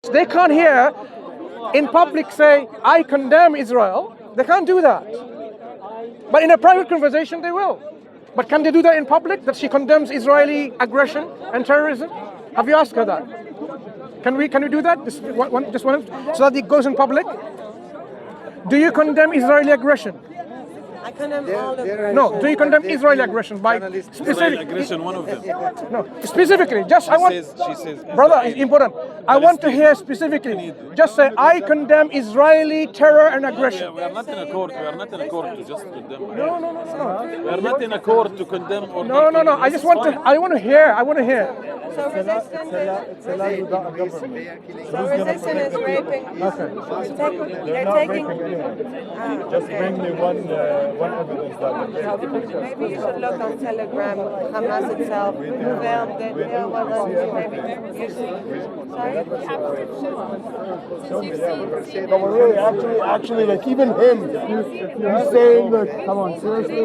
So they can't hear in public say, I condemn Israel. They can't do that. But in a private conversation, they will. But can they do that in public, that she condemns Israeli aggression and terrorism? Have you asked her that? Can we do that? Just one, so that it goes in public? Do you condemn Israeli aggression? I condemn all of them. No, do you condemn Israeli aggression by Israeli aggression, one of them. No, specifically. Just She says. brother, it's important. I want to hear specifically. Just say, I condemn Israeli terror and aggression. We are not in a court. We are not in a court to just condemn. No. We are not in a court to condemn or No. I just want to. I want to hear. So resistance is raping. Okay. They're taking. Just bring me one evidence that Maybe you should look on Telegram, Hamas itself. No, but really, actually, like even him, he's saying that. Come on, seriously,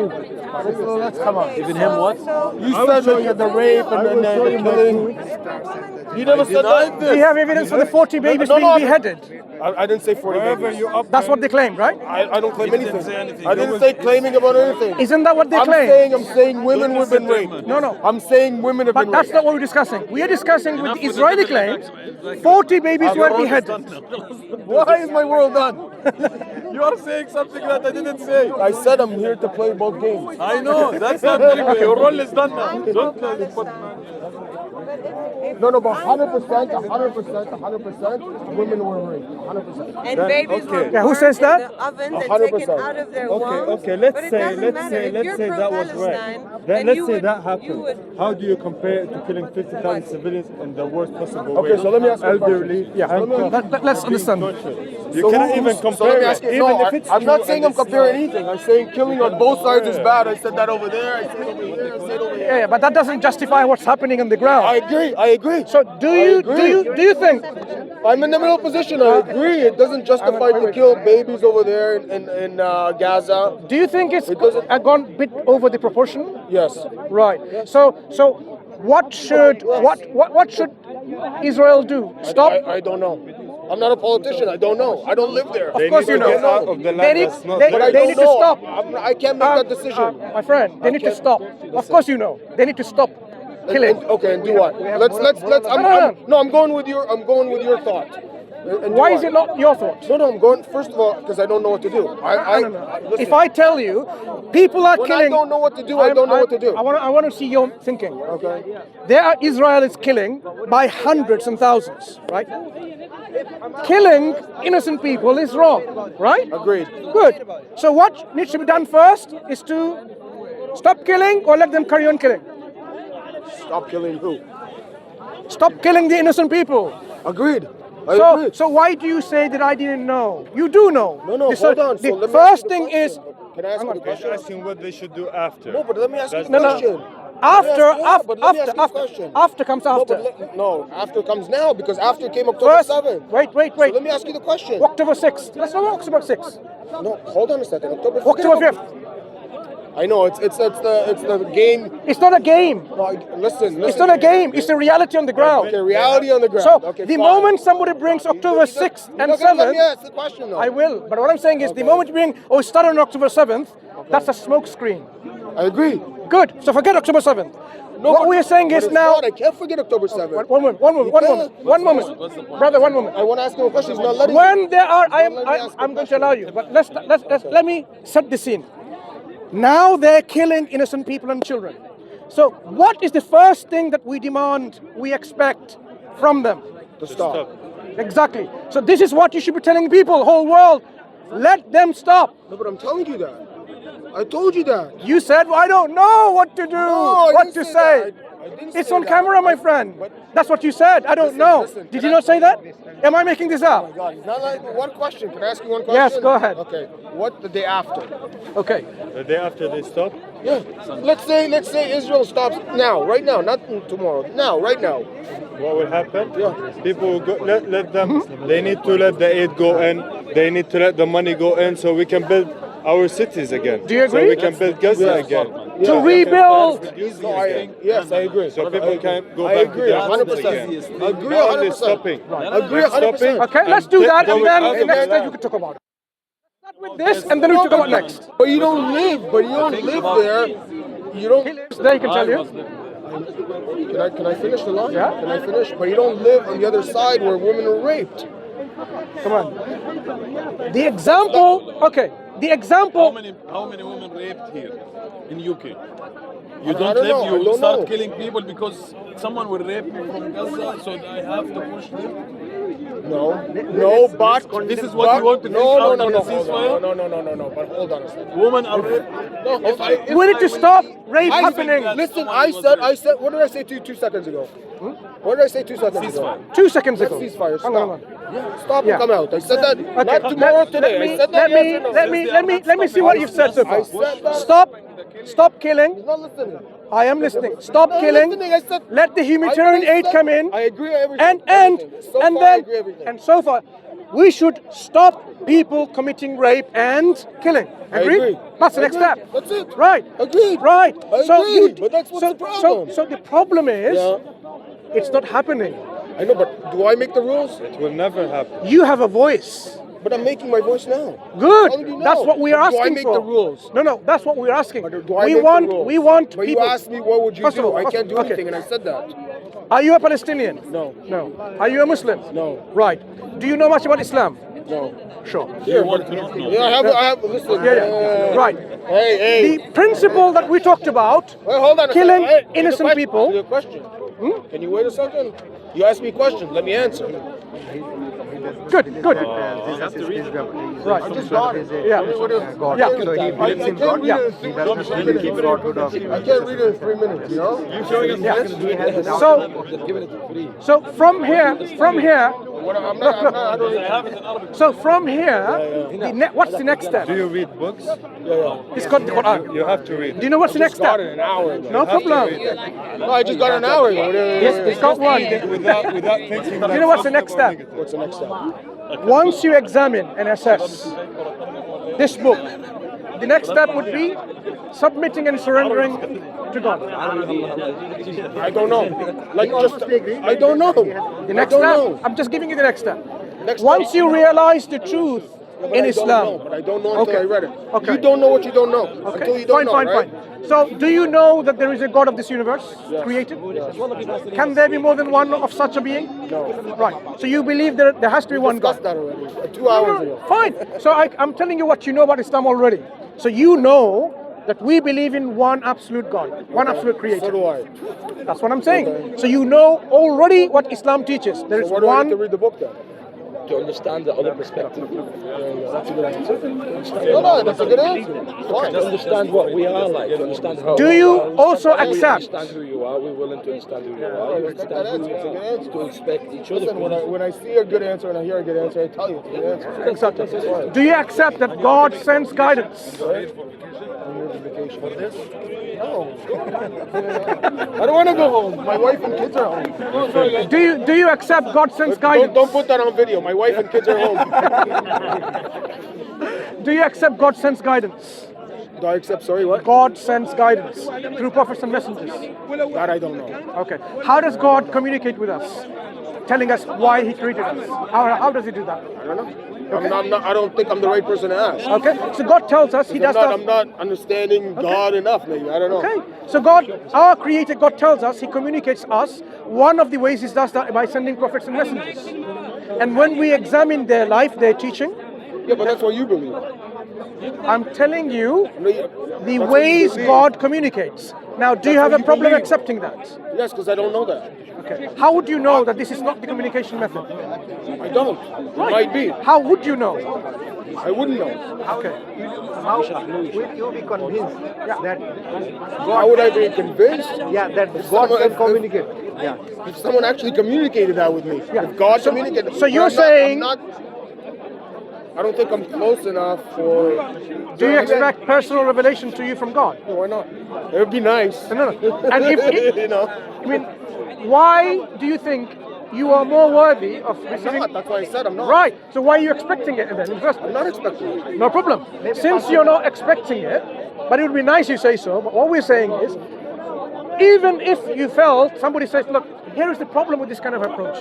let's come on. Even him what? You said like the rape and then the killing. You never said that. Do you have evidence for the 40 babies being beheaded? I didn't say 40 babies. That's what they claim, right? I don't claim anything. I didn't say claiming about anything. Isn't that what they claim? I'm saying women have been raped. No. I'm saying women have But been that's raped. not what we're discussing. We are discussing with the Israeli claims 40 babies were beheaded. Why is my world done? You are saying something that I didn't say. I said I'm here to play both games. I know, that's not very good. Your role is done now. Don't put No, but 100%, women were raped. 100%. And babies were Yeah, who says that? in the ovens and 100%. taken out of their wombs. Okay, let's But it say doesn't matter. If let's you're say that was pro-Palestine, right. then Let's you say would- that you happened. would- How do you compare it to killing 50,000 civilians in the worst possible way? Okay, so let me ask you a question. Elderly, Yeah, let's understand. You cannot even So let compare me it. ask you, Even no, if it's I'm not true saying and I'm comparing anything. I'm saying killing on both sides is bad. I said that over there. I said over here. I said over here. Yeah, but that doesn't justify what's happening on the ground. I agree. So do you think? I'm in the middle position. I agree. It doesn't justify to kill babies over there in Gaza. Do you think it's It doesn't- gone a bit over the proportion? Yes. Right. So what should Israel do? Stop. I don't know. I'm not a politician. I don't know. I don't live there. Of course you know. Get out of the land They need, that's not they, But I they don't need to know. stop. I can't make that decision. My friend, they need to stop. Of course you know. They need to stop killing. Okay, and do what? Let's. I'm going with your thought. And do Why what? is it not your thought? No, I'm going. First of all, because I don't know what to do. Listen, If I tell you, people are when killing. I don't know what to do, I don't know what to do. I want to see your thinking. Okay. Israel is killing by hundreds and thousands, right? Killing innocent people is wrong, right? Agreed. Good. So what needs to be done first is to stop killing or let them carry on killing? Stop killing who? Stop killing the innocent people. Agreed. I agree. So why do you say that I didn't know? You do know. No, The- hold on. So The let me first ask you thing the is question. Can I ask you the He's question? asking what they should do after. No, but let me ask you the No, no. question. after After comes No, after. no, after comes now because after came October First, 7th. wait. So let me ask you the question. October 6th. Let's not October 6th. No, hold on a second. October 5th. I know it's the game. It's not a game. No, listen. It's not a game. It's the reality on the ground. Okay, reality on the ground. So Okay, the fine. moment somebody brings October 6th and You're not gonna let me 7th, ask the question though. I will. But what I'm saying is the moment you bring, it started on October 7th, that's a smoke screen. I agree. Good. So forget October 7th. No, What but- we're saying but is it's now. not. I can't forget October 7th. One moment. Brother, one moment. I want to ask him a question. He's not letting When there are, Don't let me ask I'm the going to allow you, but let me set the scene. Now they're killing innocent people and children. So what is the first thing that we demand, we expect from them? to stop. Exactly. So this is what you should be telling people, whole world. Let them stop. No, but I'm telling you that. I told you that. You said, well, I don't know what to do, No, I what didn't to say say. that. I didn't It's say on that. camera, my friend. But- That's what you said. I don't Listen, know. listen, Did can you I- not say that? Am I making this up? Oh my God, it's not like one question. Can I ask you one question? Yes, go ahead. Okay. What the day after? Okay. The day after they stop, Yeah. Let's say Israel stops now, right now, not tomorrow. Now, right now. what will happen? Yeah. People will go, let them. They need to let the aid go in. They need to let the money go in so we can build our cities again. Do you So agree? we can build Gaza again. to rebuild. Yes, I agree. So people can't go I back to agree, their 100%. I agree, Not only 100%. stopping. Agree, Stopping. 100%. Okay, let's do that, and then Going next out of day the we can talk about it. Start with this, and then we talk about next. But you don't live there. You don't. They can tell you. Can I finish the line? Yeah. Can I finish? But you don't live on the other side where women are raped. Come on. The example. Okay. The example. How many women raped here in UK? You I don't don't live, know, I you don't start know. killing people because someone will rape me from Gaza, so I have to push them. No, but This is what you want to no, take no, out no, of the ceasefire? no. But hold on a second. Women are raped. No, We need to stop rape happening. Listen, I said. What did I say to you 2 seconds ago? What did I say 2 seconds ago? 2 seconds Let's ago. ceasefire. Hang on, Stop. hang on. Stop Yeah. and come out. I said that. Okay. Not tomorrow. Today. I said that. yes or no? Let me see what you've said so far. I said that. Stop killing. He's not listening. I am listening. Stop Not killing. listening, I said- Let the humanitarian aid come in. I agree with everything. And So and far, I then agree with everything. and so far, we should stop people committing rape and killing. I Agreed? agree. That's the I next agree. step. That's it. Right. Agreed. Right. I So agree, you. but that's what's so, the problem. So the problem is, Yeah. it's not happening. I know, but do I make the rules? It will never happen. You have a voice. But I'm making my voice now. Good. How do you know? That's what we are Do I asking make for. the rules? No, that's what we're asking. But do I we make want the rules? we want But people. you asked me what would you First of do? all, I first- can't do okay. anything, and I said that. Are you a Palestinian? No. No. Are you a Muslim? No. Right. Do you know much about Islam? No. Sure. Yeah, but, yeah, I have. Listen. Yeah. Right. Hey. The principle that we talked about, Wait, hold on. killing a second. Hey, innocent to the people. To the question. Can you wait a second? You asked me a question. Let me answer. Good. I just got it. Yeah. God. Yeah. So he believes in God. Yeah. He doesn't keep God good of I can't read it in 3 minutes. You know. You showing us Yeah. So from here, I'm not. I don't read. so from here, what's the next step? Do you read books? It's called the Quran. You have to read. Do you know what's the next Got step? it an hour ago. No problem. No, I just got an hour ago. Yes, it's got one. Without thinking. Do you know what's the next step? What's the next step? Once you examine and assess this book, the next step would be submitting and surrendering to God. I don't know. I don't know. The next I step, don't know. I'm just giving you the next step. Next Once step. you realize the truth But in I Islam. don't know, but I don't know until Okay. I read it. Okay. You don't know what you don't know until you don't Fine, know, right? fine. So, do you know that there is a God of this universe created? Can there be more than one of such a being? No. Right. So you believe there has to be one God? Discussed that already. 2 hours ago. Fine. So I'm telling you what you know about Islam already. So you know that we believe in one absolute God, one absolute So creator. do I. That's what I'm saying. So you know already what Islam teaches. There So is why do I one. need to read the book then? To understand the other perspective. That's a good answer. No, that's a good answer. To understand what we are like, to understand how Do you also we accept? understand who you are, we're willing to understand who you are. You Respect that understand answer. It's a who good you are. answer. To respect each other. Listen, when I see a good answer and I hear a good answer, I tell you it's a good answer. Exactly. Do you accept that God sends guidance? No. I don't want to go home. My wife and kids are home. Do you accept God sends guidance? Don't put that on video. My wife and kids are home. Do you accept God sends guidance? Do I accept? Sorry, what? God sends guidance through prophets and messengers. That I don't know. Okay. How does God communicate with us? Telling us why He created us. How does He do that? I don't know. I don't think I'm the right person to ask. Okay. So God tells us He does stuff. I'm not understanding God enough, maybe. I don't know. Okay. So God, our Creator, God tells us He communicates us. One of the ways He does that by sending prophets and messengers. And when we examine their life, their teaching, Yeah, but that's what you believe. I'm telling you the That's ways what you believe. God communicates. Now, do you have what a you problem believe. accepting that? Yes, because I don't know that. Okay. How would you know that this is not the communication method? I don't. It might be. How would you know? I wouldn't know. Okay. How will you be convinced that How would I be convinced? that God can communicate? Yeah. If someone actually communicated that with me. Yeah. If God communicated. so you're But I'm saying- I don't think I'm close enough for. Do you expect personal revelation to you from God? No, why not? It would be nice. No. And if you know. I mean, why do you think you are more worthy of I'm receiving. not. That's why I said I'm not. Right. So why are you expecting it then? In the first place? I'm not expecting it. No problem. Since you're not expecting it, but it would be nice you say so. But what we're saying is, even if you felt somebody says, look, here is the problem with this kind of approach.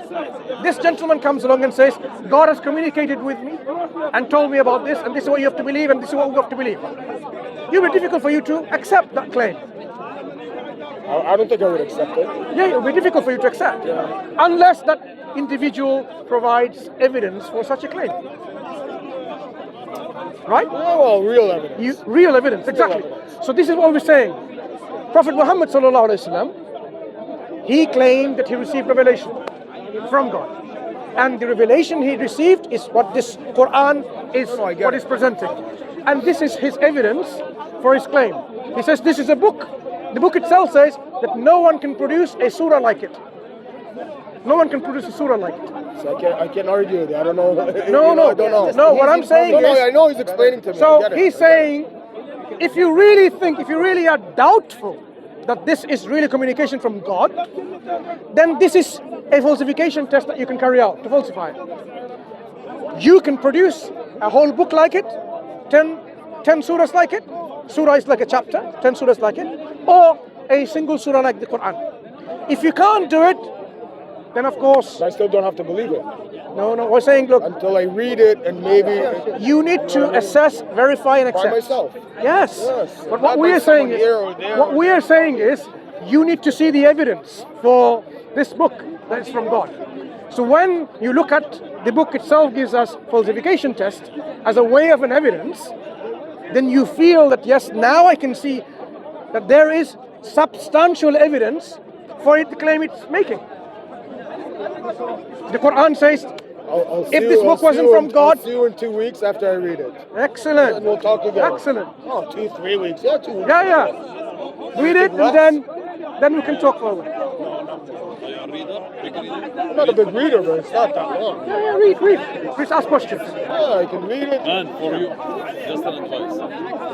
This gentleman comes along and says, God has communicated with me and told me about this, and this is what you have to believe, and this is what we have to believe. It will be difficult for you to accept that claim. I don't think I would accept it. Yeah, it will be difficult for you to accept, unless that individual provides evidence for such a claim. Right? Oh, well, real evidence. Real evidence, exactly. So this is what we're saying. Prophet Muhammad sallallahu alaihi wasallam, he claimed that he received revelation from God, and the revelation he received is what this Quran is, what is presenting, and this is his evidence for his claim. He says this is a book. The book itself says that no one can produce a surah like it. No one can produce a surah like it. So I can't argue with it. I don't know. No. I don't know. No, what I'm saying is, I know he's explaining to me. I so get it. he's saying, if you really are doubtful that this is really communication from God, then this is a falsification test that you can carry out to falsify it. You can produce a whole book like it, 10 surahs like it. Surah is like a chapter, 10 surahs like it, or a single surah like the Quran. If you can't do it, then of course, I still don't have to believe it no, we're saying, look, until I read it and maybe you need to assess, verify, and by accept. myself. Yes. Not But what we by are saying someone is, here or there. what we are saying is, you need to see the evidence for this book that is from God. So when you look at the book itself gives us falsification test as a way of an evidence, then you feel that yes, now I can see that there is substantial evidence for it to claim it's making. The Quran says, if this book wasn't from God, I'll see you in 2 weeks after I read it. excellent. And we'll talk again. Excellent. Oh, 2-3 weeks. Yeah, 2 weeks. Yeah. Read it and then we can talk forward. I'm not a big reader, but it's not that long. Yeah, read. Please ask questions. Yeah, I can read it. And for you, just an advice.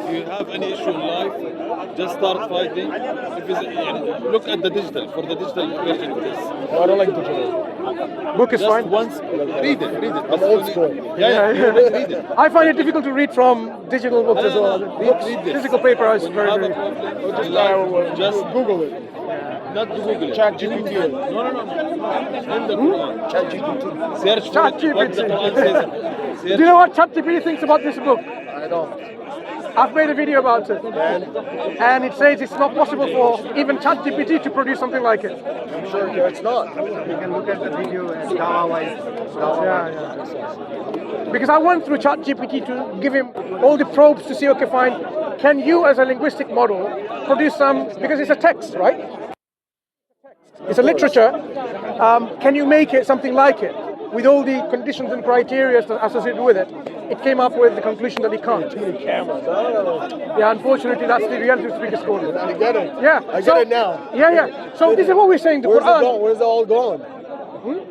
If you have any issue in life, just start fighting. Look at the digital, for the digital version of this. No, I don't like digital. Book is Just fine. once, read it. I'm old school. Yeah, read it. I find it difficult to read from digital books as well. Read this. Physical paper is When you very, have a very... problem in life, just Google it. not Google it. ChatGPT. No. In the Quran. ChatGPT. Search for it, what the Quran says. Do you know what ChatGPT thinks about this book? I don't. I've made a video about it. And it says it's not possible for even ChatGPT to produce something like it. I'm sure it's not. You can look at the video and Dawah. Yeah. Because I went through ChatGPT to give him all the probes to see, okay, fine, can you as a linguistic model produce some, because it's a text, right? It's a literature. Can you make it something like it with all the conditions and criteria associated with it? It came up with the conclusion that it can't. Too many cameras. Yeah, unfortunately, that's the reality of speaking school. I get it. Yeah, I get it now. Yeah. So this is what we're saying. The Where's it Quran, going? Where's it all going?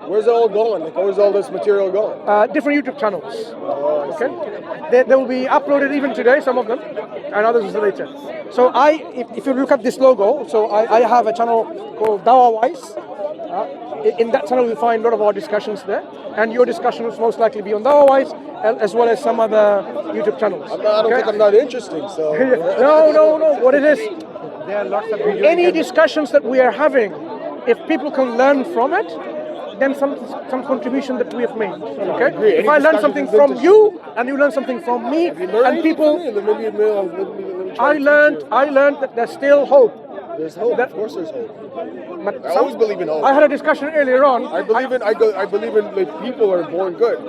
Where's it all going? Like, where's all this material going? different YouTube channels. Oh, I see. Okay, they will be uploaded even today, some of them, and others later. So if you look at this logo, so I have a channel called Dawah. In that channel, you find a lot of our discussions there, and your discussion will most likely be on Dawah, as well as some other YouTube channels. I don't think I'm that interesting, so... No. What it is, There are lots of videos. any discussions that we are having, if people can learn from it, then some contribution that we have made. Okay? agree. If Any I learn discussion something is from interesting. you, and you learn something from me, Have you learned and people, anything from me? Let me try I to teach learned that there's still hope. you. There's hope. Of course there's hope. But I always believe in hope. I had a discussion earlier on. I believe in like people are born good.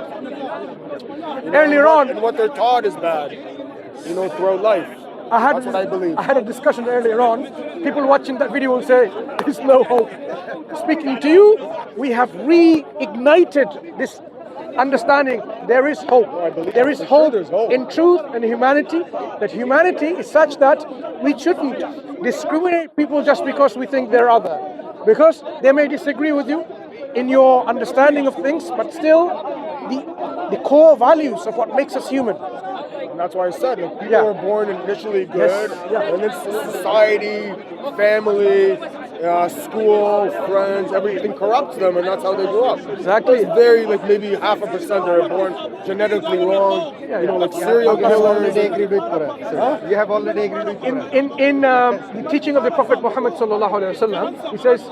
Earlier on, And what they're taught is bad. Throughout life. That's what I believe. I had a discussion earlier on. People watching that video will say, there's no hope. Speaking to you, we have reignited this understanding. There is hope. There is hope there's hope. in truth and humanity. That humanity is such that we shouldn't discriminate people just because we think they're other. Because they may disagree with you in your understanding of things, but still the core values of what makes us human. And that's why I said, people Yeah. are born initially good, Yes, yeah. and then society, family, school, friends, everything corrupts them, and that's how they grow up. Exactly. It's very, like, maybe 0.5% that are born genetically wrong, like serial You have killers. already agreed with Quran. You have already agreed with Quran. In the teaching of the Prophet Muhammad sallallahu alaihi wasallam, he says,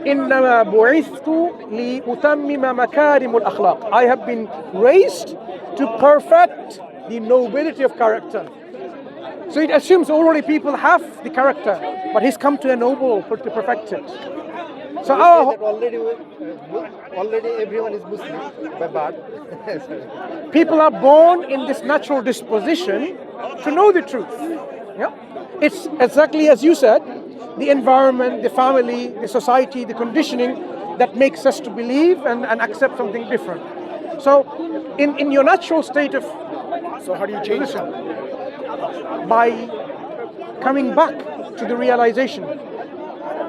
إنما بعثت لأتمم مكارم الأخلاق. I have been raised to perfect the nobility of character. So it assumes already people have the character, but he's come to ennoble, to perfect it. So That already everyone is Muslim by birth. people are born in this natural disposition to know the truth. Yeah, it's exactly as you said, the environment, the family, the society, the conditioning that makes us to believe and accept something different. So in your natural state of, So how do you change it? by coming back to the realization,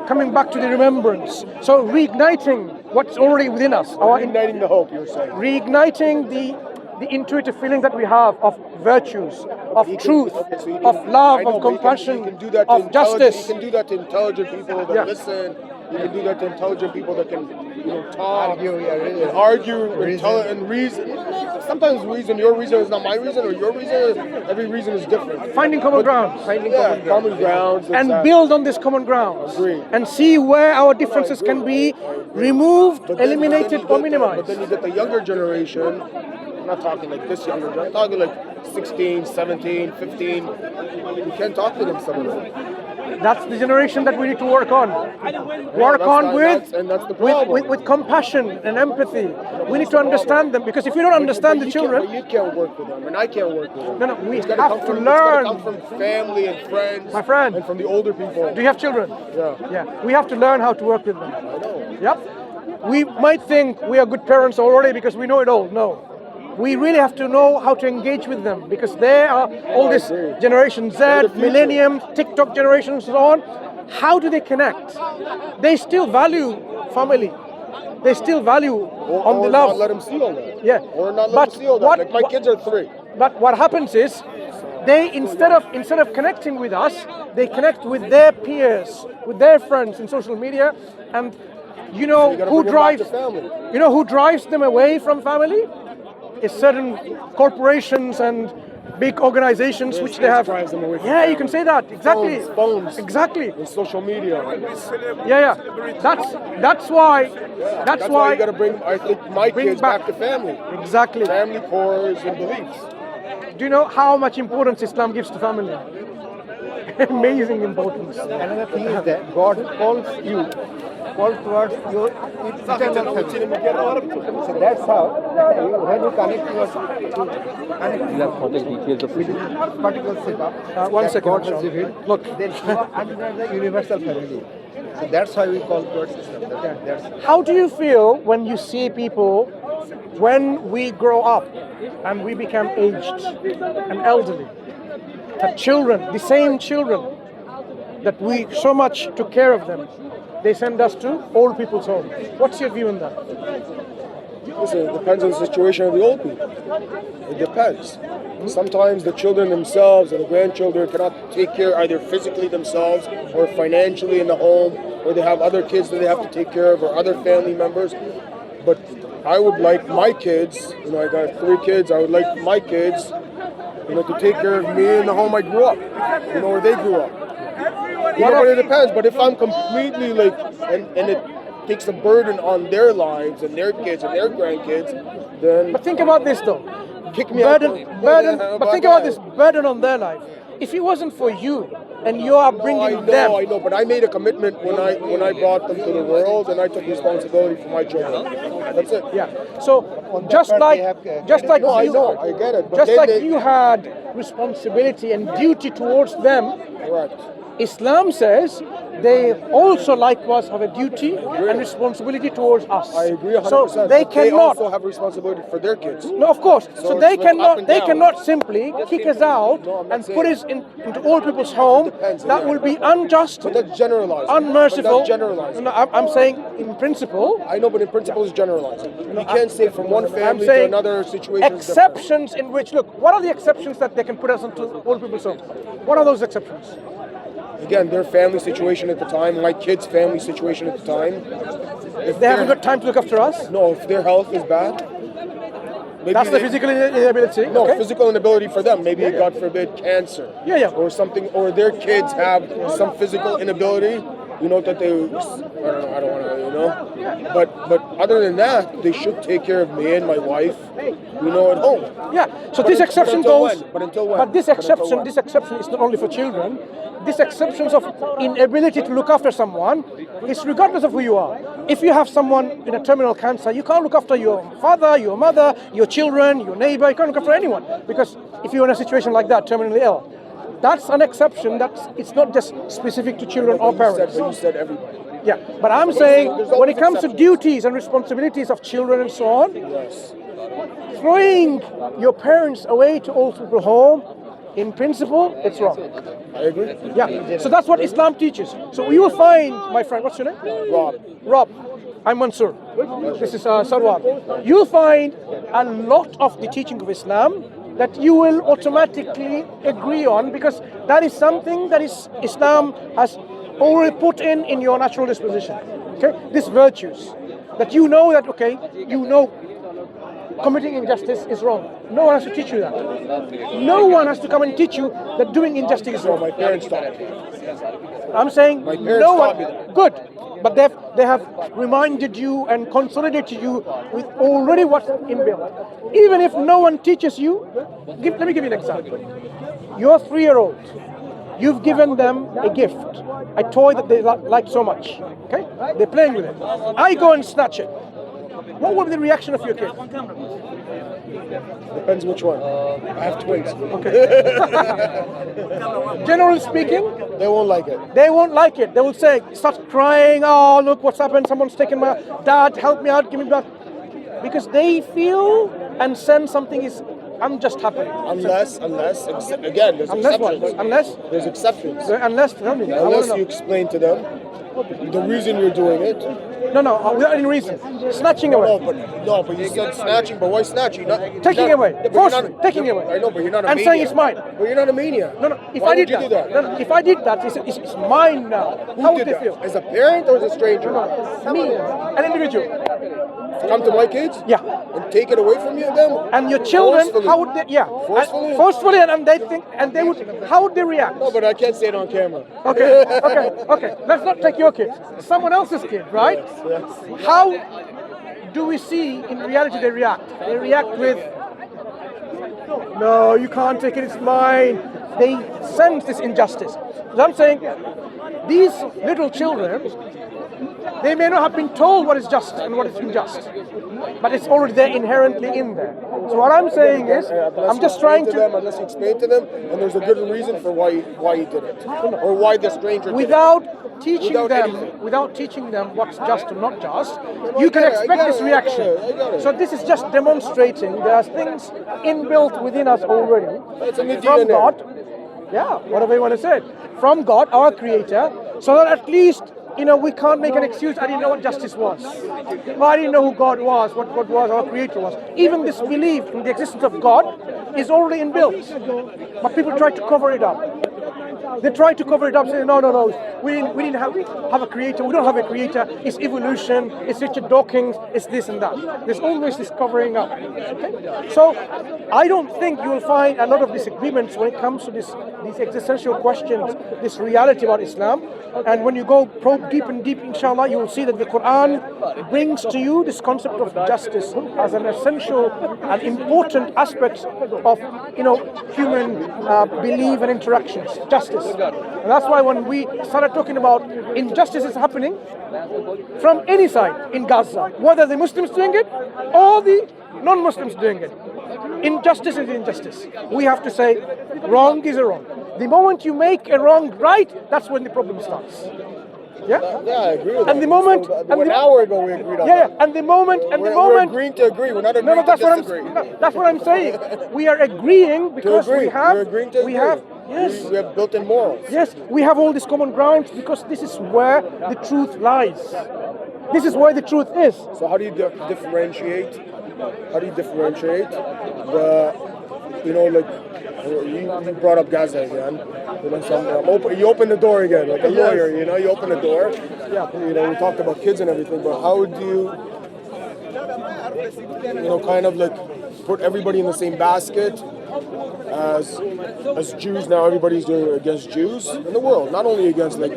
coming back to the remembrance. So reigniting what's already within us, Igniting the hope, you were saying. reigniting the intuitive feeling that we have of virtues, of truth, Okay, so you of can- love, I know, of but compassion, you can do that to of intelligent- justice. You can do that to intelligent people that Yeah. listen. You can do that to intelligent people that can, talk, Argue, yeah, and argue, reason. and reason. Sometimes your reason is not my reason, or your reason. Every reason is different. Finding common grounds. Common grounds, And exactly. build on this common grounds. Agreed. And see where our differences can be removed, But then- eliminated, but or then you get minimized. But then you get the younger generation. I'm not talking like this younger generation. I'm talking like 16, 17, 15. You can't talk to them some of them. That's the generation that we need to work on. Work that's on not- with, and that's the problem. with compassion and empathy. We need to understand them, because if you don't understand the But children, you can't work with them, and I can't work with them. No, we It's gotta have come to from- learn. It's gotta come from family and friends. My friend. And from the older people. do you have children? Yeah. Yeah, we have to learn how to work with them. I know. Yep. We might think we are good parents already because we know it all. No. We really have to know how to engage with them, because they are all this agree. Generation Z, They're the future. Millennium, TikTok generation, and so on. How do they connect? They still value family. They still value on the or love. not let them see all that. Yeah. Or not let But them see all that. what- Like my kids are 3. But what happens is, they instead of connecting with us, they connect with their peers, with their friends in social media, and you know You gotta who bring them back to drives family. you know who drives them away from family? Is certain corporations and big organizations which they have. drives them away from Yeah, you family. can say that exactly. Phones. Exactly. And social media. Yeah. That's why. That's why you gotta bring, I think, my Bring kids back- back to family. Exactly. Family cores and beliefs. Do you know how much importance Islam gives to family? Amazing importance. Another thing is that God calls towards your eternal family. So that's how when you connect with this particular setup, One that second, God has Sean. revealed, Look. then you are under the universal family. So that's why we call towards Islam. That's How do you feel when you see people, when we grow up and we become aged and elderly, that children, the same children that we so much took care of them, they send us to old people's home? What's your view on that? Listen, it depends on the situation of the old people. It depends. Sometimes the children themselves and the grandchildren cannot take care either physically themselves or financially in the home, or they have other kids that they have to take care of or other family members. But I would like my kids, I got 3 kids, I would like my kids, to take care of me in the home I grew up, where they grew up. But it depends. But if I'm completely and it takes a burden on their lives and their kids and their grandkids, then But think about this though. kick me out. But think about this burden on their life. If it wasn't for you and you are bringing them, I know, but I made a commitment when I brought them to the world, and I took responsibility for my children. That's it. yeah. So just part like they have- just like No, I you, know, I get it. But just then like they- you had responsibility and duty towards them, Correct. Islam says they also likewise have a duty and responsibility towards us. I agree 100%. So they but they cannot. also have responsibility for their kids. No, of course. So, So they it's like up cannot. and They down. cannot simply kick us out No, I'm not and saying- put us into old people's home. depends, That yeah. will be unjust, But that's generalizing. unmerciful. But that's generalizing. No, I'm saying in principle. I know, but in principle, it's generalizing. You can't say from one I'm family to saying another situation. is different. exceptions in which, look, what are the exceptions that they can put us into old people's home? What are those exceptions? again, their family situation at the time, my kids' family situation at the time. If They haven't their- got time to look after us. No, if their health is bad, maybe That's the they- physical inability. No, okay? physical inability for them. Maybe, God forbid, cancer. Yeah. Or something, or their kids have some physical inability. You know that they, I don't want to, But other than that, they should take care of me and my wife, at home. Yeah. So this exception until goes. when? But until when? But this But until exception, when? this exception is not only for children. This exceptions of inability to look after someone is regardless of who you are. If you have someone in a terminal cancer, you can't look after your father, your mother, your children, your neighbor. You can't look after anyone because if you're in a situation like that, terminally ill, that's an exception. It's not just specific to children or parents. But you said everybody. Yeah, but I'm saying there's when always it comes to exceptions. duties and responsibilities of children and so on, Yes. throwing your parents away to old people home, in principle, it's wrong. I agree. Yeah, so that's what Islam teaches. So you will find, my friend, what's your name? Rob. I'm Mansur. This is Sarwar. You'll find a lot of the teaching of Islam that you will automatically agree on because that is something that Islam has already put in your natural disposition. Okay, these virtues that committing injustice is wrong. No one has to teach you that. No one has to come and teach you that doing injustice is wrong. My parents taught me. I'm saying My parents no taught one. me that. Good, but they have reminded you and consolidated you with already what's inbuilt. Even if no one teaches you, let me give you an example. Your 3-year-old, you've given them a gift, a toy that they like so much. Okay, they're playing with it. I go and snatch it. What will be the reaction of your kid? Depends which one. I have twins. Generally speaking, They won't like it. they won't like it. They will say, start crying, oh, look what's happened, someone's taken my dad, help me out, give me back. Because they feel and sense something is unjust happening. Unless, again, there's Unless what? exceptions. Unless, There's exceptions. tell me. I wanna Unless know. you explain to them the reason you're doing it. No, without any reason. Snatching away. But you said snatching, but why snatching? Taking away. Forcefully, taking away. I know, but you're not a And maniac. saying it's mine. But you're not a maniac. No, if Why I did would you do that? No, if I did that, it's mine now. Who How would did they feel? that? As a parent or as a stranger? Me, an individual. Come to my kids? Yeah. And take it away from you then? And your children, Forcefully. how would they? Yeah. Forcefully? Forcefully, and they think, and they would. How would they react? No, but I can't say it on camera. Okay. Let's not take your kid. Someone else's kid, right? Yes. How do we see in reality they react? They react with, no, you can't take it, it's mine. They sense this injustice. So I'm saying, these little children, they may not have been told what is just and what is unjust, but it's already there inherently in there. So what I'm saying is, I'm just trying Unless you explain to them, and there's a good reason for why you did it, or why the stranger without did it. teaching Without them, anything. without teaching them what's just or not just, I you can get it, I expect get this it, I reaction. get it. So this is just demonstrating there are things inbuilt within us already It's in the from DNA. God. Yeah, whatever you want to say, from God, our Creator, so that at least we can't make an excuse. I didn't know what justice was. Or I didn't know who God was, what God was, our Creator was. Even this belief in the existence of God is already inbuilt, but people try to cover it up. They try to cover it up, saying, no, we didn't have a creator. We don't have a creator. It's evolution. It's Richard Dawkins. It's this and that. There's always this covering up. Okay? So I don't think you will find a lot of disagreements when it comes to these existential questions, this reality about Islam. And when you go probe deep and deep, inshallah, you will see that the Quran brings to you this concept of justice as an essential and important aspect of human belief and interactions. Justice. And that's why when we started talking about injustices happening from any side in Gaza, whether the Muslims doing it or the non-Muslims doing it, injustice is injustice. We have to say wrong is a wrong. The moment you make a wrong right, that's when the problem starts. Yeah, I agree with that. And the moment, So, an hour ago we agreed on that. and the moment, We're agreeing to agree. We're not agreeing no, that's to disagree. that's what I'm saying. We are agreeing because To agree. We're agreeing to agree. Yes. We have built-in morals. Yes, we have all these common grounds because this is where the truth lies. This is where the truth is. So how do you differentiate? How do you differentiate the, You brought up Gaza again. You know, you open the door again, like a lawyer. You know, you open the door. Yeah. You know, we talked about kids and everything, but how do you, kind of like put everybody in the same basket? As Jews now, everybody's doing it against Jews in the world, not only against like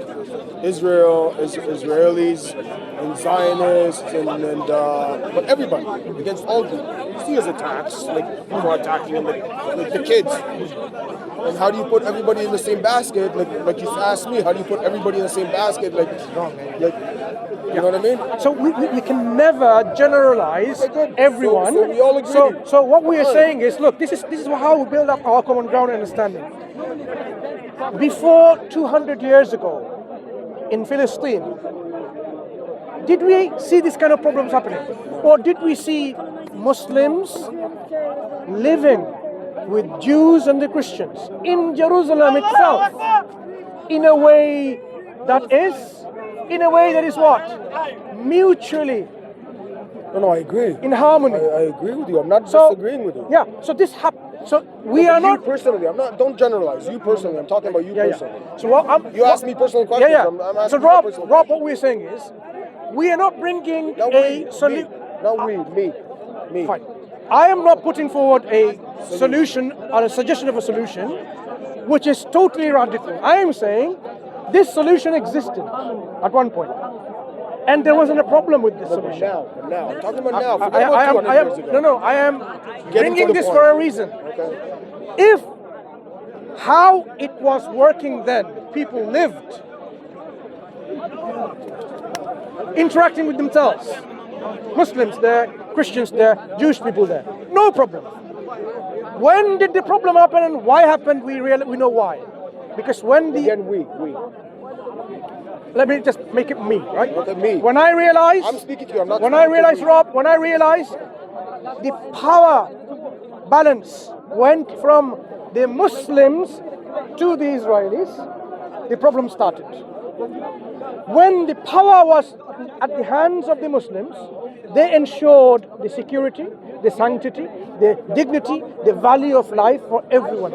Israelis and Zionists but everybody, against all groups. You see as attacks, like people are attacking them, like the kids. And how do you put everybody in the same basket? Like you asked me, how do you put everybody in the same basket? Like you know what I mean? So we can never generalize everyone. So we all agree. So what we are saying is, look, this is how we build up our common ground understanding. Before 200 years ago, in Palestine, did we see this kind of problems happening? Or did we see Muslims living with Jews and the Christians in Jerusalem itself in a way that is what? Mutually No, I agree. in harmony. I agree with you. I'm not disagreeing with you. Yeah, so this happened. So we are You not personally. Don't generalize. You personally. I'm talking about you personally. So what You asked me personal questions. Yeah. I'm asking So you Rob, personal what we're saying is, we are not bringing questions. a solution. Me. Fine. I am not putting forward a solution or a suggestion of a solution which is totally radical. I am saying this solution existed at one point, and there wasn't a problem with this solution. Now. I'm talking about now. Forget about 200 years ago. I am Getting bringing to the this point. for a reason. Okay. If how it was working then, people lived interacting with themselves, Muslims there, Christians there, Jewish people there, no problem. When did the problem happen and why happened? We know why. Because when the Again, we. let me just make it me, right? Okay, me. When I realized, I'm speaking to you. I'm not. when I realized, Rob, when I realized the power balance went from the Muslims to the Israelis, the problem started. When the power was at the hands of the Muslims, they ensured the security, the sanctity, the dignity, the value of life for everyone.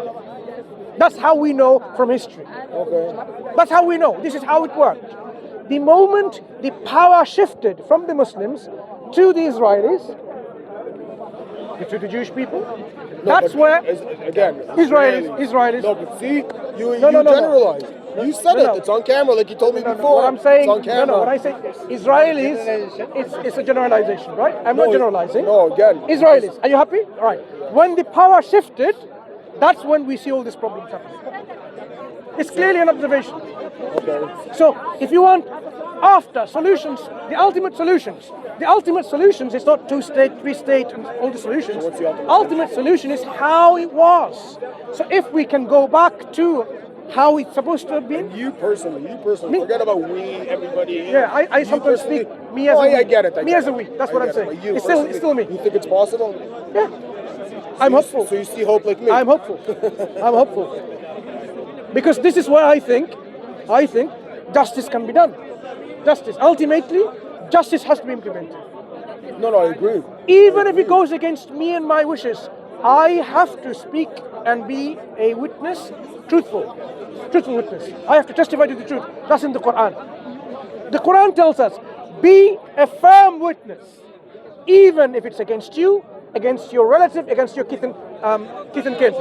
That's how we know from history. Okay. That's how we know. This is how it worked. The moment the power shifted from the Muslims to the Israelis, to the Jewish people, that's where Israelis. No, but see, you No. generalize. You said No. it. It's on camera, like you told me before. What I'm saying, it's on camera. what I say, Israelis, it's a generalization, right? I'm not generalizing. No, again. Israelis, are you happy? All right. When the power shifted, that's when we see all these problems happening. It's clearly an observation. Okay. So, if you want after solutions, the ultimate solutions is not two-state, three-state, and all the solutions. So what's the ultimate solution is how it was. So if we can go back to how it's supposed to have been. You personally, Me? forget about we, everybody. Yeah, I You sometimes personally- speak me as a we. I get it. Me as a we. That's what I'm saying. But you It's personally, still me. You think it's possible? Yeah. I'm hopeful. So you see hope like me? I'm hopeful. I'm hopeful. Because this is where I think justice can be done. Justice. Ultimately, justice has to be implemented. No, I agree. Even if it goes against me and my wishes, I have to speak and be a witness, truthful witness. I have to testify to the truth. That's in the Quran. The Quran tells us, be a firm witness, even if it's against you, against your relative, against your kith and kin.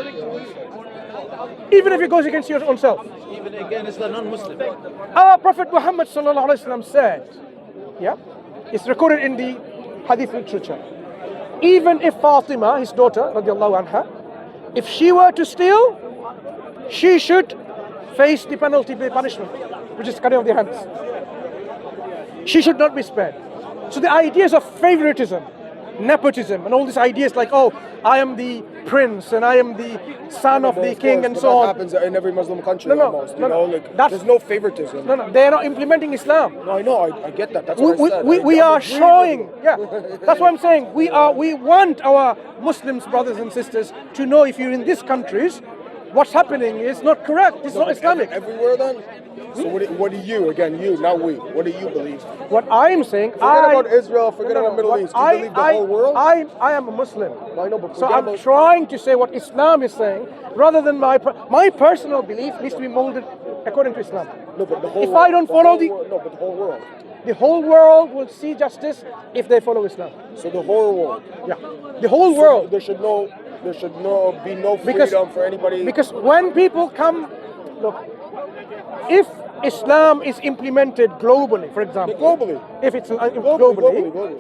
Even if it goes against your own self. Even against the non-Muslim. Our Prophet Muhammad sallallahu alaihi wasallam said, it's recorded in the Hadith literature. Even if Fatima, his daughter, radiallahu anha, if she were to steal, she should face the penalty, the punishment, which is cutting off their hands. She should not be spared. So the ideas of favoritism, nepotism, and all these ideas like, oh, I am the prince and I am the son of the king and so on. That happens in every Muslim country almost. There's no favoritism. No, they are not implementing Islam. No, I know, I get that. That's what I said. We are showing, that's what I'm saying. We want our Muslims, brothers and sisters, to know if you're in these countries, what's happening is not correct. It's not Islamic. Everywhere then? So what do you, again, you, not we, what do you believe? What I'm saying, Forget about Israel, forget about Middle East. Do you believe the whole world? I am a Muslim. I know, but So forget I'm about- trying to say what Islam is saying, rather than my personal belief needs to be molded according to Islam. No, but the whole If world, I don't follow whole the- world, no, but the whole world. The whole world will see justice if they follow Islam. So the whole world. Yeah, the whole world. There should be no Because- freedom for anybody. Because when people come, look, if Islam is implemented globally, for example, globally, if it's globally.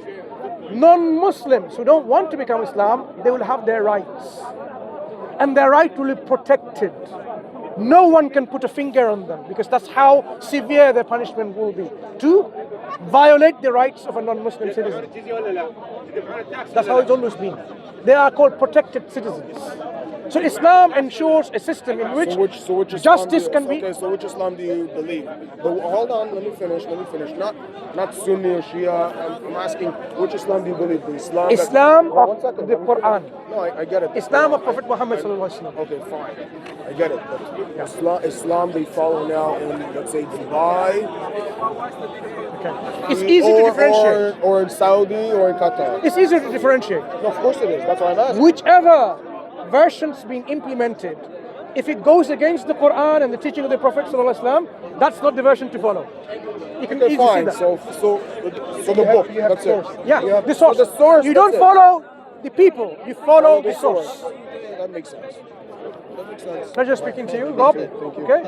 non-Muslims who don't want to become Islam, they will have their rights. And their right will be protected. No one can put a finger on them because that's how severe their punishment will be. To violate the rights of a non-Muslim citizen. That's how it's always been. They are called protected citizens. So Islam ensures a system in which, So which Islam justice do, can be... Okay, so which Islam do you believe? Hold on, let me finish. Not Sunni or Shia. I'm asking, which Islam do you believe? The Islam Islam One of second, the let me finish. Quran. No, I get it. Islam of Prophet Muhammad sallallahu alaihi wasallam. Okay, fine. I get it. But Islam they follow now in, let's say, Dubai. Okay. It's easy to differentiate. Or in Saudi or in Qatar. It's easy to differentiate. No, of course it is. That's why I'm asking. Whichever version's being implemented, if it goes against the Quran and the teaching of the Prophet sallallahu alaihi wasallam, that's not the version to follow. You can Okay, easily see fine. that. So the book. That's it. Yeah, the source. The source. You don't that's it. follow the people, you follow the source. Yeah, that makes sense. That makes sense. Pleasure speaking to you, Rob. Thank you. Okay,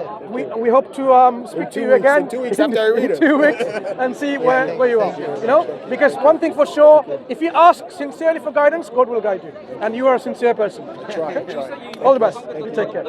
we hope to speak to 2 you weeks, again in 2 weeks after I read in it. 2 weeks and see where you are. You know, because one thing for sure, if you ask sincerely for guidance, God will guide you, and you are a sincere person. Try. All the best. You take care.